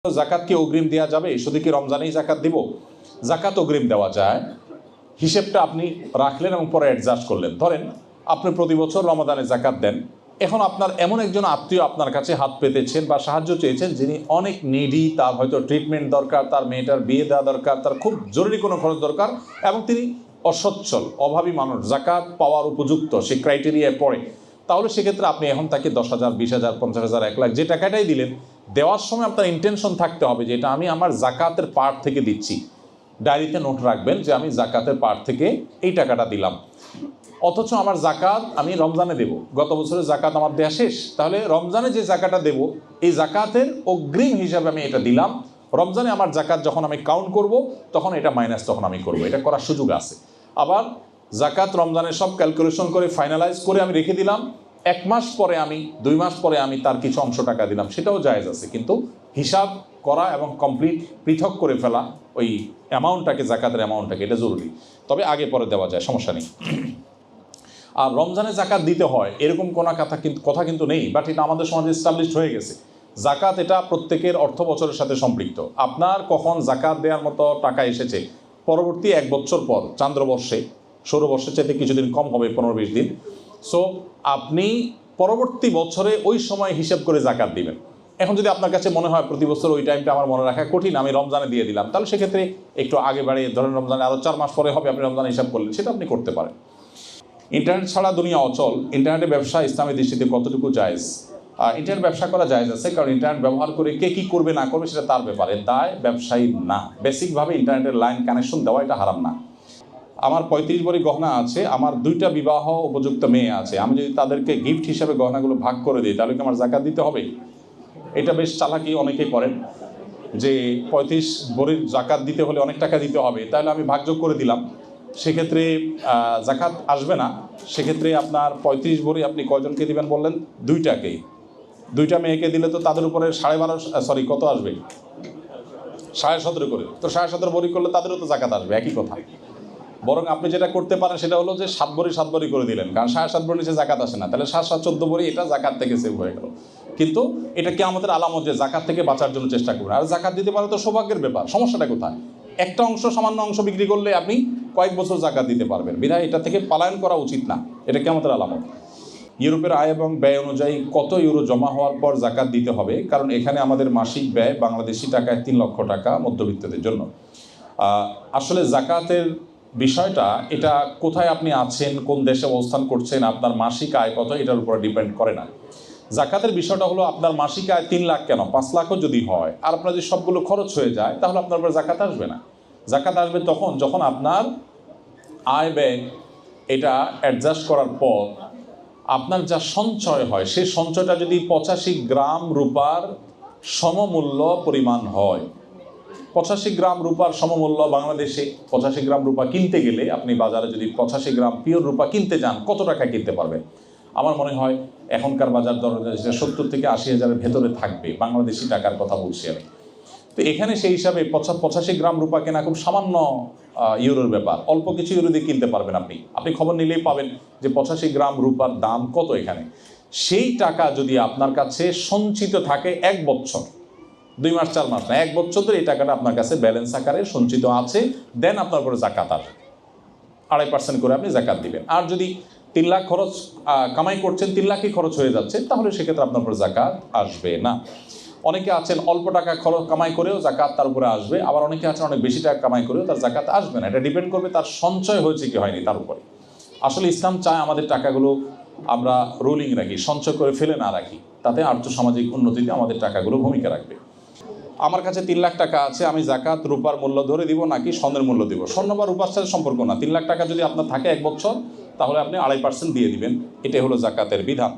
জাকাত কি অগ্রিম দেওয়া যাবে? শুধু কি রমজানেই জাকাত দিব? জাকাত অগ্রিম দেওয়া যায়। হিসেবটা আপনি রাখলেন এবং পরে অ্যাডজাস্ট করলেন। ধরেন আপনি প্রতি বছর রমাদানে জাকাত দেন। এখন আপনার এমন একজন আত্মীয় আপনার কাছে হাত পেতেছেন বা সাহায্য চেয়েছেন, যিনি অনেক নিডি, তার হয়তো ট্রিটমেন্ট দরকার, তার মেয়েটার বিয়ে দেওয়া দরকার, তার খুব জরুরি কোনো খরচ দরকার এবং তিনি অসচ্ছল, অভাবী মানুষ, জাকাত পাওয়ার উপযুক্ত, সে ক্রাইটেরিয়ায় পড়ে। তাহলে সেক্ষেত্রে আপনি এখন তাকে 10,000, 20,000, 50,000, 1 লাখ যে টাকাটাই দিলেন, দেওয়ার সময় আপনার ইন্টেনশন থাকতে হবে যে এটা আমি আমার জাকাতের পার্ট থেকে দিচ্ছি। ডায়েরিতে নোট রাখবেন যে আমি জাকাতের পার্ট থেকে এই টাকাটা দিলাম, অথচ আমার জাকাত আমি রমজানে দেব। গত বছরের জাকাত আমার দেয়া শেষ, তাহলে রমজানে যে জাকাতটা দেব এই জাকাতের অগ্রিম হিসাবে আমি এটা দিলাম। রমজানে আমার জাকাত যখন আমি কাউন্ট করব তখন এটা মাইনাস তখন আমি করব, এটা করার সুযোগ আছে। আবার জাকাত রমজানের সব ক্যালকুলেশন করে ফাইনালাইজ করে আমি রেখে দিলাম, 1 মাস পরে আমি 2 মাস পরে আমি তার কিছু অংশ টাকা দিলাম, সেটাও জায়েজ আছে। কিন্তু হিসাব করা এবং কমপ্লিট পৃথক করে ফেলা ওই অ্যামাউন্টটাকে, জাকাতের অ্যামাউন্টটাকে, এটা জরুরি। তবে আগে পরে দেওয়া যায়, সমস্যা নেই। আর রমজানে জাকাত দিতে হয় এরকম কোনো কথা কিন্তু নেই, বাট এটা আমাদের সমাজে এস্টাবলিশড হয়ে গেছে। জাকাত এটা প্রত্যেকের অর্থ বছরের সাথে সম্পৃক্ত। আপনার কখন জাকাত দেওয়ার মতো টাকা এসেছে পরবর্তী 1 বছর পর, চান্দ্রবর্ষে, সৌরবর্ষের চাইতে কিছুদিন কম হবে, 15-20 দিন। সো আপনি পরবর্তী বছরে ওই সময় হিসেব করে জাকাত দিবেন। এখন যদি আপনার কাছে মনে হয় প্রতি বছর ওই টাইমটা আমার মনে রাখা কঠিন, আমি রমজানে দিয়ে দিলাম, তাহলে সেক্ষেত্রে একটু আগে বাড়িয়ে, ধরেন রমজানে আরও 4 মাস পরে হবে, আপনি রমজানে হিসাব করলেন, সেটা আপনি করতে পারেন। ইন্টারনেট ছাড়া দুনিয়া অচল। ইন্টারনেটে ব্যবসা ইসলামের দৃষ্টিতে কতটুকু জায়েজ? ইন্টারনেট ব্যবসা করা জায়েজ আছে, কারণ ইন্টারনেট ব্যবহার করে কে কী করবে না করবে সেটা তার ব্যাপারে, দায় ব্যবসায়ীর না। বেসিকভাবে ইন্টারনেটের লাইন কানেকশন দেওয়া এটা হারাম না। আমার 35 ভরি গহনা আছে, আমার 2টা বিবাহ উপযুক্ত মেয়ে আছে, আমি যদি তাদেরকে গিফট হিসাবে গহনাগুলো ভাগ করে দিই তাহলে কি আমার জাকাত দিতে হবে? এটা বেশ চালাকি অনেকে করেন যে 35 ভরির জাকাত দিতে হলে অনেক টাকা দিতে হবে, তাহলে আমি ভাগযোগ করে দিলাম, সেক্ষেত্রে জাকাত আসবে না। সেক্ষেত্রে আপনার 35 ভরি আপনি কয়জনকে দিবেন বললেন? 2টাকেই। 2টা মেয়েকে দিলে তো তাদের উপরে 12.5, কত আসবে? 17.5 করে। তো 17.5 ভরি করলে তাদেরও তো জাকাত আসবে, একই কথা। বরং আপনি যেটা করতে পারেন সেটা হলো যে 7 ভরি করে দিলেন, কারণ 7.5 ভরি নিচে জাকাত আসে না, তাহলে 7-7 14 ভরি, এটা জাকাত থেকে সেভ হয়ে গেল। কিন্তু এটা কি আমাদের আলামত যে জাকাত থেকে বাঁচার জন্য চেষ্টা করবেন। আর জাকাত দিতে পারে তো সৌভাগ্যের ব্যাপার, সমস্যাটা কোথায়? একটা অংশ, সামান্য অংশ বিক্রি করলে আপনি কয়েক বছর জাকাত দিতে পারবেন, বিধায় এটা থেকে পলায়ন করা উচিত না, এটা কি আমাদের আলামত। ইউরোপের আয় এবং ব্যয় অনুযায়ী কত ইউরো জমা হওয়ার পর জাকাত দিতে হবে? কারণ এখানে আমাদের মাসিক ব্যয় বাংলাদেশি টাকায় 3 লক্ষ টাকা মধ্যবিত্তদের জন্য। আসলে জাকাতের বিষয়টা, এটা কোথায় আপনি আছেন, কোন দেশে অবস্থান করছেন, আপনার মাসিক আয় কত, এটার উপর ডিপেন্ড করে না। জাকাতের বিষয়টা হলো আপনার মাসিক আয় 3 লাখ কেন, 5 লাখও যদি হয়, আর আপনার যদি সবগুলো খরচ হয়ে যায়, তাহলে আপনার উপর জাকাত আসবে না। জাকাত আসবে তখন যখন আপনার আয় ব্যয় এটা অ্যাডজাস্ট করার পর আপনার যা সঞ্চয় হয়, সেই সঞ্চয়টা যদি 85 গ্রাম রূপার সমমূল্য পরিমাণ হয়। 85 গ্রাম রূপার সমমূল্য বাংলাদেশে 85 গ্রাম রূপা কিনতে গেলে, আপনি বাজারে যদি 85 গ্রাম পিওর রূপা কিনতে যান, কত টাকা কিনতে পারবেন? আমার মনে হয় এখনকার বাজার দর 70 থেকে 80 হাজারের ভেতরে থাকবে, বাংলাদেশি টাকার কথা বলছি আমি। তো এখানে সেই হিসাবে 85 গ্রাম রূপা কেনা খুব সামান্য ইউরোর ব্যাপার, অল্প কিছু ইউরো দিয়ে কিনতে পারবেন আপনি খবর নিলেই পাবেন যে 85 গ্রাম রূপার দাম কত এখানে। সেই টাকা যদি আপনার কাছে সঞ্চিত থাকে 1 বছর, 2 মাস 4 মাস না, 1 বছর ধরে এই টাকাটা আপনার কাছে ব্যালেন্স আকারে সঞ্চিত আছে, দেন আপনার উপরে জাকাত আসবে। 2.5% করে আপনি জাকাত দিবেন। আর যদি 3 লাখ খরচ কামাই করছেন, 3 লাখই খরচ হয়ে যাচ্ছে, তাহলে সেক্ষেত্রে আপনার উপরে জাকাত আসবে না। অনেকে আছেন অল্প টাকা কামাই করেও জাকাত তার উপরে আসবে, আবার অনেকে আছেন অনেক বেশি টাকা কামাই করেও তার জাকাত আসবে না। এটা ডিপেন্ড করবে তার সঞ্চয় হয়েছে কি হয়নি তার উপরে। আসলে ইসলাম চায় আমাদের টাকাগুলো আমরা রোলিং রাখি, সঞ্চয় করে ফেলে না রাখি, তাতে আর্থসামাজিক উন্নতিতে আমাদের টাকাগুলো ভূমিকা রাখবে। আমার কাছে 3 লাখ টাকা আছে, আমি জাকাত রূপার মূল্য ধরে দিব নাকি স্বর্ণের মূল্য দিব? স্বর্ণ বা রূপার সাথে সম্পর্ক না। 3 লাখ টাকা যদি আপনার থাকে 1 বছর, তাহলে আপনি 2.5% দিয়ে দিবেন, এটাই হলো জাকাতের বিধান।